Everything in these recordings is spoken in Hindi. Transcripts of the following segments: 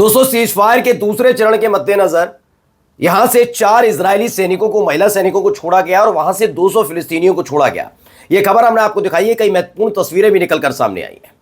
दोस्तों, सीज फायर के दूसरे चरण के मद्देनजर यहां से 4 इजरायली सैनिकों को, महिला सैनिकों को छोड़ा गया और वहां से 200 फिलिस्तीनियों को छोड़ा गया। यह खबर हमने आपको दिखाई है। कई महत्वपूर्ण तस्वीरें भी निकलकर सामने आई हैं।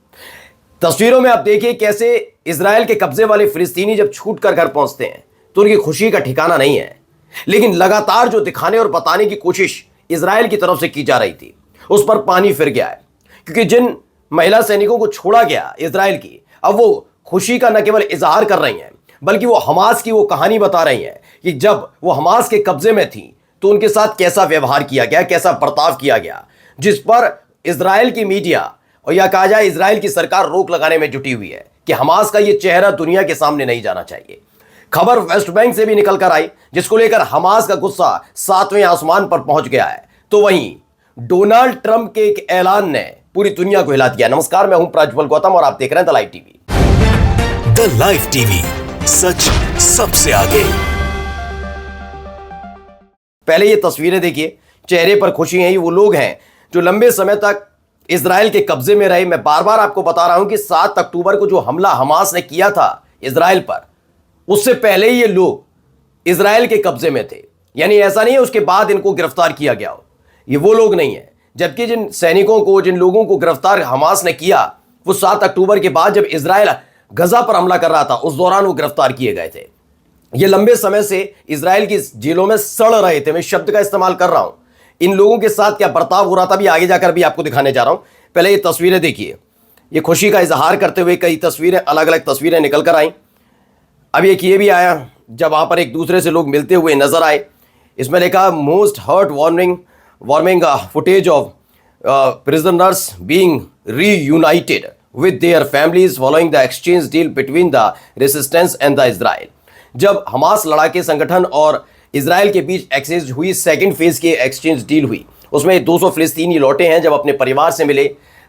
तस्वीरों में आप देखिए कैसे इजरायल के कब्जे वाले फिलिस्तीनी जब छूट कर घर पहुंचते हैं तो उनकी खुशी का ठिकाना नहीं है, लेकिन लगातार जो दिखाने और बताने की कोशिश इजरायल की तरफ से की जा रही थी उस पर पानी फिर गया है। क्योंकि जिन महिला सैनिकों को छोड़ा गया इजरायल की, अब वो खुशी का न केवल इजहार कर रही हैं बल्कि वो हमास की वो कहानी बता रही हैं कि जब वो हमास के कब्जे में थी तो उनके साथ कैसा व्यवहार किया गया, कैसा बर्ताव किया गया, जिस पर इजरायल की मीडिया और या कहा जाए इजरायल की सरकार रोक लगाने में जुटी हुई है कि हमास का ये चेहरा दुनिया के सामने नहीं जाना चाहिए। खबर वेस्ट बैंक से भी निकल कर आई, जिसको लेकर हमास का गुस्सा 7वें आसमान पर पहुंच गया है। तो वहीं डोनाल्ड ट्रंप के एक ऐलान ने पूरी दुनिया को हिला दिया। नमस्कार, मैं हूं प्रज्वल गौतम और आप देख रहे हैं the live TV. The live TV, सच सबसे आगे। पहले ये तस्वीरें देखिए, चेहरे पर खुशी है। वो लोग हैं जो लंबे समय तक इजरायल के कब्जे में रहे। मैं बार बार आपको बता रहा हूं कि 7 अक्टूबर को जो हमला हमास ने किया था इजरायल पर, उससे पहले ही ये लोग इजरायल के कब्जे में थे। यानी ऐसा नहीं है उसके बाद इनको गिरफ्तार किया गया हो, ये वो लोग नहीं है। जबकि जिन सैनिकों को, जिन लोगों को गिरफ्तार हमास ने किया वो 7 अक्टूबर के बाद जब इजरायल गजा पर हमला कर रहा था उस दौरान वो गिरफ्तार किए गए थे। ये लंबे समय से इजरायल की जेलों में सड़ रहे थे। मैं शब्द का इस्तेमाल कर रहा हूं। इन लोगों के साथ क्या बर्ताव हो रहा था भी आगे जाकर भी आपको दिखाने जा रहा हूं। पहले ये तस्वीरें देखिए, ये खुशी का इजहार करते हुए कई तस्वीरें, अलग अलग तस्वीरें निकल कर आई। अब एक ये भी आया जब वहां पर एक दूसरे से लोग मिलते हुए नजर आए। इसमें लिखा most heartwarming footage of prisoners being reunited with their families following the exchange deal between the resistance and the Israel। जब हमास लड़ाके संगठन और इजराइल के बीच एक्सचेंज हुई, सेकंड फेज की एक्सचेंज डील हुई, उसमें 200 फिलिस्तीनी लौटे हैं। जब अपने परिवार से मिले,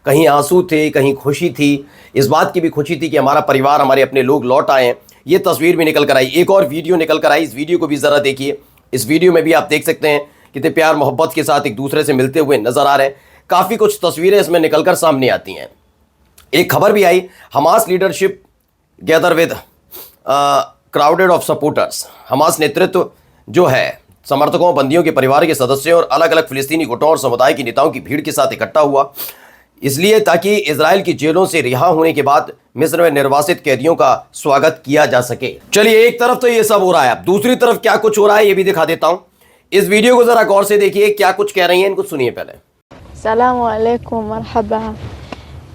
कहीं आंसू थे, कहीं खुशी थी। इस बात की भी खुशी थी कि हमारा परिवार, हमारे अपने लोग लौट आए हैं। ये तस्वीर भी निकल कर आई। एक और वीडियो निकल कर आई, इस वीडियो को भी ज़रा देखिए। इस वीडियो में भी आप देख सकते हैं कितने प्यार मोहब्बत के साथ एक दूसरे से मिलते हुए नजर आ रहे हैं। काफ़ी कुछ तस्वीरें इसमें निकल कर सामने आती हैं। एक खबर भी आई, Hamas leadership gather with crowded of supporters. Hamas नेतृत्व जो है समर्थकों, बंदियों के परिवार के सदस्यों और अलग अलग फिलिस्तीनी गुटों और समुदाय की नेताओं की भीड़ के साथ इकट्ठा हुआ, इसलिए ताकि इजराइल की जेलों से रिहा होने के बाद मिस्र में निर्वासित कैदियों का स्वागत किया जा सके। चलिए, एक तरफ तो ये सब हो रहा है, अब दूसरी तरफ क्या कुछ हो रहा है ये भी दिखा देता हूं। इस वीडियो को जरा गौर से देखिए, क्या कुछ कह रही हैं इनको सुनिए। पहले अस्सलामु अलैकुम, मरहबा,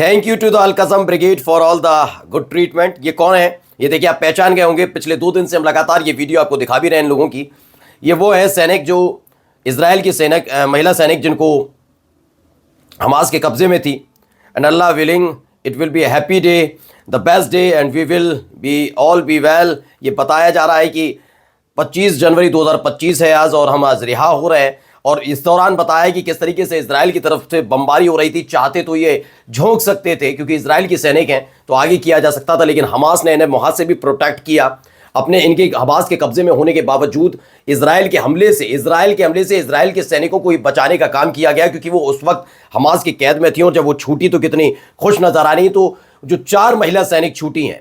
थैंक यू टू द अल कसम brigade for all the good treatment. ये कौन है ये देखिए, आप पहचान गए होंगे। पिछले 2 दिन से हम लगातार ये वीडियो आपको दिखा भी रहे हैं इन लोगों की। ये वो है सैनिक, जो इजराइल की सैनिक, महिला सैनिक जिनको हमास के कब्जे में थी। And Allah willing it will be happy day, the best day and we will be all be well. ये बताया जा रहा है कि 25 जनवरी 2025 है आज और हम आज रिहा हो रहे हैं। और इस दौरान बताया कि किस तरीके से इजराइल की तरफ से बमबारी हो रही थी। चाहते तो ये झोंक सकते थे क्योंकि इजराइल के सैनिक हैं तो आगे किया जा सकता था, लेकिन हमास ने इन्हें वहां से भी प्रोटेक्ट किया। अपने इनके हमास के कब्जे में होने के बावजूद इजराइल के हमले से इजराइल के सैनिकों को ही बचाने का काम किया गया, क्योंकि वो उस वक्त हमास की कैद में थी। और जब वो छूटी तो कितनी खुश नजर आ रही। तो जो 4 महिला सैनिक छूटी हैं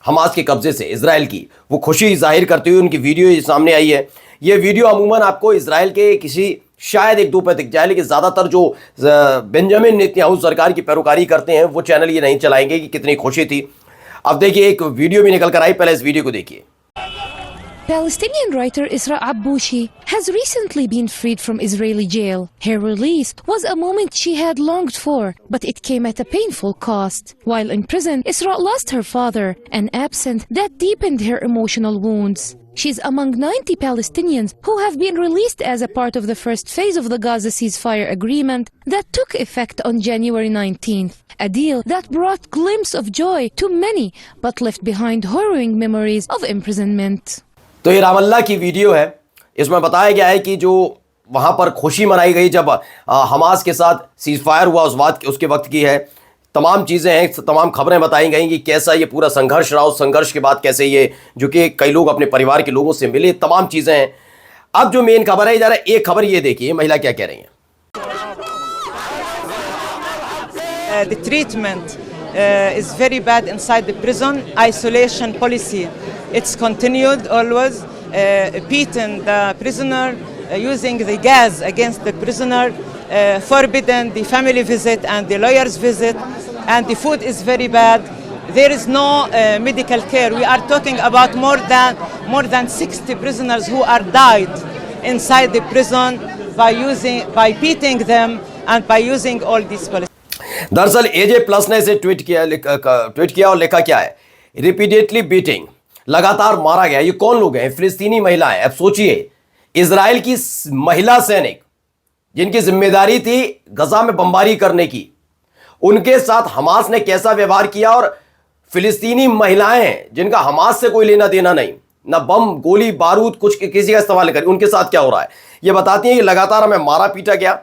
हमास के कब्जे से इजराइल की, वो खुशी जाहिर करते हुए उनकी वीडियो सामने आई है। ये वीडियो अमूमन आपको इजराइल के किसी शायद 1-2 पे दिख जाए, लेकिन ज़्यादातर जो बेंजामिन नेतन्याहू सरकार की पैरोकारी करते हैं वो चैनल ये नहीं चलाएंगे कि कितनी खुशी थी। अब देखिए, एक वीडियो भी निकल कर आई, पहले इस वीडियो को देखिए। Palestinian writer Isra Abboushi has recently been freed from Israeli jail. Her release was a moment she had longed for, but it came at a painful cost. While in prison, Isra lost her father, an absence that deepened her emotional wounds. She's among 90 Palestinians who have been released as a part of the first phase of the Gaza ceasefire agreement that took effect on January 19th. A deal that brought glimpse of joy to many, but left behind harrowing memories of imprisonment. तो ये रामल्ला की वीडियो है। इसमें बताया गया है कि जो वहां पर खुशी मनाई गई जब हमास के साथ सीज फायर हुआ उसके वक्त की है। तमाम चीज़ें हैं, तमाम खबरें बताई गई कि कैसा ये पूरा संघर्ष रहा, उस संघर्ष के बाद कैसे ये जो कि कई लोग अपने परिवार के लोगों से मिले, तमाम चीज़ें हैं। अब जो मेन खबर है जरा एक खबर ये देखिए, महिला क्या कह रही हैं। The treatment is very bad inside the prison. Isolation policy, it's continued always, beating the prisoner, using the gas against the prisoner, forbidden the family visit and the lawyer's visit, and the food is very bad. There is no medical care. We are talking about more than 60 prisoners who are died inside the prison by beating them and by using all these policies. दरअसल एजे प्लस ने इसे ट्वीट किया और लिखा क्या है, रिपीटेडली बीटिंग, लगातार मारा गया। ये कौन लोग हैं? फिलिस्तीनी महिलाएं। अब सोचिए, इजराइल की महिला सैनिक जिनकी जिम्मेदारी थी गजा में बमबारी करने की, उनके साथ हमास ने कैसा व्यवहार किया। और फिलिस्तीनी महिलाएं जिनका हमास से कोई लेना देना नहीं, ना बम गोली बारूद कुछ किसी का इस्तेमाल करें, उनके साथ क्या हो रहा है ये बताती हैं कि लगातार हमें मारा पीटा गया।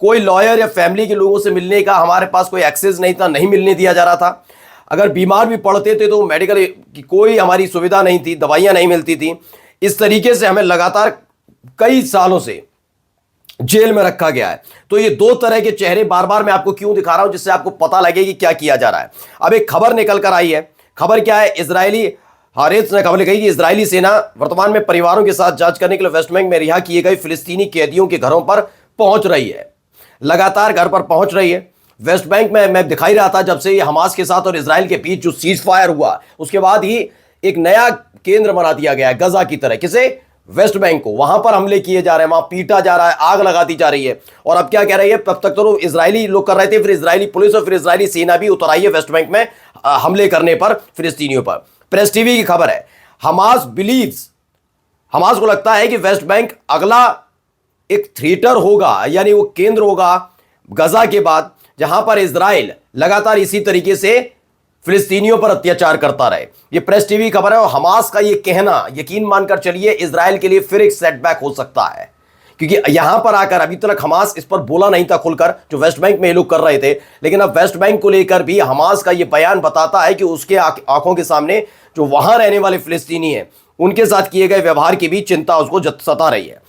कोई लॉयर या फैमिली के लोगों से मिलने का हमारे पास कोई एक्सेस नहीं था, नहीं मिलने दिया जा रहा था। अगर बीमार भी पड़ते थे तो मेडिकल की कोई हमारी सुविधा नहीं थी, दवाइयां नहीं मिलती थी। इस तरीके से हमें लगातार कई सालों से जेल में रखा गया है। तो ये दो तरह के चेहरे बार बार मैं आपको क्यों दिखा रहा हूं, जिससे आपको पता लगे कि क्या किया जा रहा है। अब एक खबर निकल कर आई है। खबर क्या है? इजरायली हारेस ने खबर लिखी कि इजरायली सेना वर्तमान में परिवारों के साथ जांच करने के लिए वेस्ट बैंक में रिहा किए गए फिलिस्तीनी कैदियों के घरों पर पहुंच रही है। लगातार घर पर पहुंच रही है। वेस्ट बैंक में मैं दिखाई रहा था जब से ये हमास के साथ और इजराइल के बीच जो सीज फायर हुआ, उसके बाद ही एक नया केंद्र बना दिया गया है गजा की तरह। किसे? वेस्ट बैंक को। वहां पर हमले किए जा रहे हैं, वहां पीटा जा रहा है, आग लगा दी जा रही है। और अब क्या कह रही है, तब तक तो इजरायली लोग कर रहे थे, फिर इजरायली पुलिस और फिर इजरायली सेना भी उतर आई है वेस्ट बैंक में हमले करने पर फिलिस्तीनियों पर। प्रेस टीवी की खबर है, हमास बिलीव्स, हमास को लगता है कि वेस्ट बैंक अगला एक थिएटर होगा, यानी वो केंद्र होगा गजा के बाद, जहां पर इजराइल लगातार इसी तरीके से फिलिस्तीनियों पर अत्याचार करता रहे। ये प्रेस टीवी खबर है। और हमास का ये कहना यकीन मानकर चलिए इजराइल के लिए फिर एक सेटबैक हो सकता है, क्योंकि यहां पर आकर अभी तक हमास इस पर बोला नहीं था खुलकर, जो वेस्ट बैंक में ये लोग कर रहे थे। लेकिन अब वेस्ट बैंक को लेकर भी हमास का ये बयान बताता है कि उसके आंखों के सामने जो वहां रहने वाले फिलिस्तीनी हैं, उनके साथ किए गए व्यवहार की भी चिंता उसको सता रही है।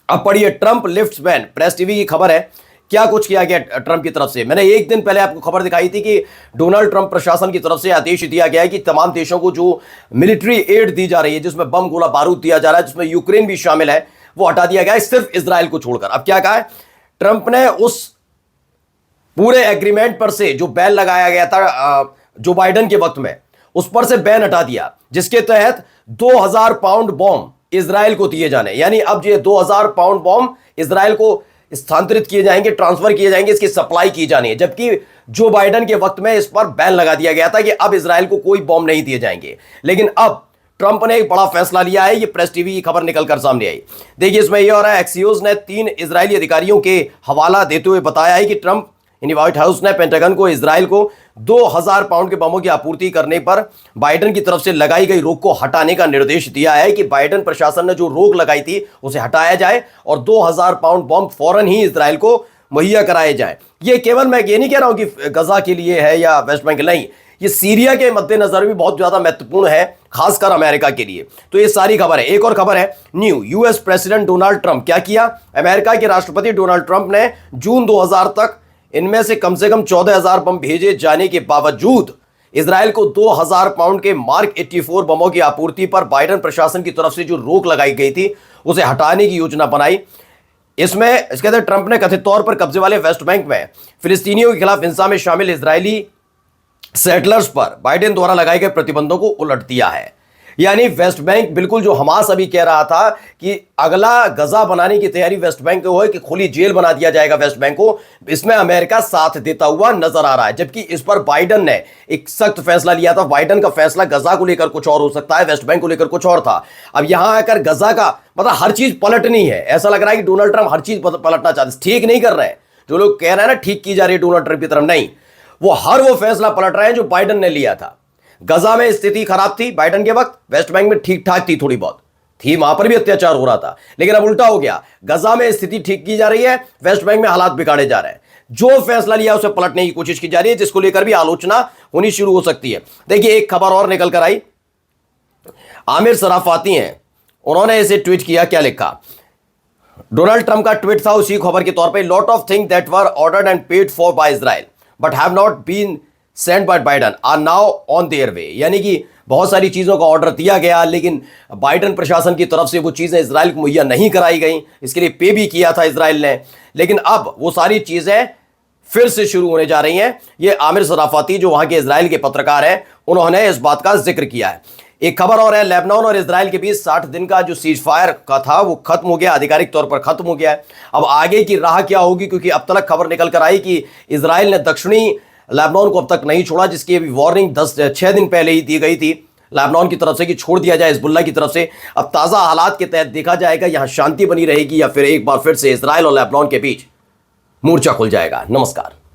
अब पढ़िए, Trump lifts ban. Press TV की खबर है, क्या कुछ किया गया ट्रंप की तरफ से। मैंने एक दिन पहले आपको खबर दिखाई थी कि डोनाल्ड ट्रंप प्रशासन की तरफ से आदेश दिया गया है कि तमाम देशों को जो मिलिट्री एड दी जा रही है, जिसमें बम गोला बारूद दिया जा रहा है, जिसमें यूक्रेन भी शामिल है, वो हटा दिया गया है, सिर्फ इजराइल को छोड़कर। अब क्या कहा है ट्रंप ने? उस पूरे एग्रीमेंट पर से जो बैन लगाया गया था जो बाइडेन के वक्त में, उस पर से बैन हटा दिया, जिसके तहत 2000 पाउंड बॉम्ब इजराइल को दिए जाने। यानी अब ये 2000 पाउंड बॉम्ब इजराइल को स्थानांतरित किए जाएंगे, ट्रांसफर किए जाएंगे, इसकी सप्लाई की जानी है। जबकि जो बाइडेन के वक्त में इस पर बैन लगा दिया गया था कि अब इजराइल को कोई बॉम्ब नहीं दिए जाएंगे। लेकिन अब ट्रंप ने एक बड़ा फैसला लिया है। ये प्रेस टीवी की खबर निकलकर सामने आई। देखिए इसमें यह हो रहा है, एक्सियोस ने 3 इजरायली अधिकारियों के हवाला देते हुए बताया है कि ट्रंप यानी व्हाइट हाउस ने पेंटागन को इजराइल को 2000 पाउंड के बमों की आपूर्ति करने पर बाइडेन की तरफ से लगाई गई रोक को हटाने का निर्देश दिया है कि बाइडेन प्रशासन ने जो रोक लगाई थी उसे हटाया जाए और 2000 पाउंड बम फौरन ही इजराइल को मुहैया कराए जाए। ये केवल मैं ये नहीं कह रहा हूं कि गजा के लिए है या वेस्ट बैंक, नहीं, ये सीरिया के मद्देनजर भी बहुत ज्यादा महत्वपूर्ण है, खासकर अमेरिका के लिए। तो ये सारी खबर है। एक और खबर है, new US president Donald Trump क्या किया? अमेरिका के राष्ट्रपति डोनाल्ड ट्रंप ने जून 2000 तक इनमें से कम 14,000 बम भेजे जाने के बावजूद इजराइल को 2000 पाउंड के मार्क 84 बमों की आपूर्ति पर बाइडेन प्रशासन की तरफ से जो रोक लगाई गई थी उसे हटाने की योजना बनाई। इसमें इसके तहत ट्रंप ने कथित तौर पर कब्जे वाले वेस्ट बैंक में फिलिस्तीनियों के खिलाफ हिंसा में शामिल इजरायली सेटलर्स पर बाइडेन द्वारा लगाए गए प्रतिबंधों को उलट दिया है। यानी वेस्ट बैंक बिल्कुल जो हमास अभी कह रहा था कि अगला गजा बनाने की तैयारी वेस्ट बैंक को है कि खुली जेल बना दिया जाएगा वेस्ट बैंक को, इसमें अमेरिका साथ देता हुआ नजर आ रहा है। जबकि इस पर बाइडेन ने एक सख्त फैसला लिया था। बाइडेन का फैसला गजा को लेकर कुछ और हो सकता है, वेस्ट बैंक को लेकर कुछ और था। अब यहां आकर गजा का मतलब हर चीज पलटनी है। ऐसा लग रहा है कि डोनाल्ड ट्रंप हर चीज पलटना चाहते, ठीक नहीं कर रहे हैं। जो लोग कह रहे हैं ना ठीक की जा रही है डोनाल्ड ट्रंप की तरफ, नहीं, वो फैसला पलट रहे हैं जो बाइडेन ने लिया था। गजा में स्थिति खराब थी बाइडेन के वक्त, वेस्ट बैंक में ठीक ठाक थी थोड़ी बहुत, थी, वहां पर भी अत्याचार हो रहा था, लेकिन अब उल्टा हो गया। गजा में स्थिति ठीक की जा रही है, वेस्ट बैंक में हालात बिगाड़े जा रहे हैं। जो फैसला लिया उसे पलटने की कोशिश की जा रही है, जिसको लेकर भी आलोचना होनी शुरू हो सकती है। देखिए, एक खबर और निकल कर आई, आमिर सराफाती हैं, उन्होंने इसे ट्वीट किया। क्या लिखा? डोनाल्ड ट्रंप का ट्वीट था उसी खबर के तौर पे, lot of things that were ordered and paid for by Israel but have not been sent by Biden are now on their way. यानी कि बहुत सारी चीज़ों का ऑर्डर दिया गया, लेकिन बाइडन प्रशासन की तरफ से वो चीज़ें इजराइल को मुहैया नहीं कराई गई। इसके लिए पे भी किया था इजराइल ने, लेकिन अब वो सारी चीज़ें फिर से शुरू होने जा रही हैं। ये आमिर सराफाती जो वहाँ के इजराइल के पत्रकार हैं, उन्होंने इस बात का जिक्र किया है। एक खबर और है, लेबनान और इजराइल के बीच 60 दिन का जो सीज फायर का था वो खत्म हो गया, आधिकारिक तौर पर खत्म हो गया है। अब आगे की राह क्या होगी, क्योंकि अब तक खबर निकल कर आई कि इजराइल ने दक्षिणी लेबनान को अब तक नहीं छोड़ा, जिसकी अभी वार्निंग 6 दिन पहले ही दी गई थी लेबनान की तरफ से कि छोड़ दिया जाए हिजबुल्लाह की तरफ से। अब ताज़ा हालात के तहत देखा जाएगा यहाँ शांति बनी रहेगी या फिर एक बार फिर से इजराइल और लेबनान के बीच मोर्चा खुल जाएगा। नमस्कार।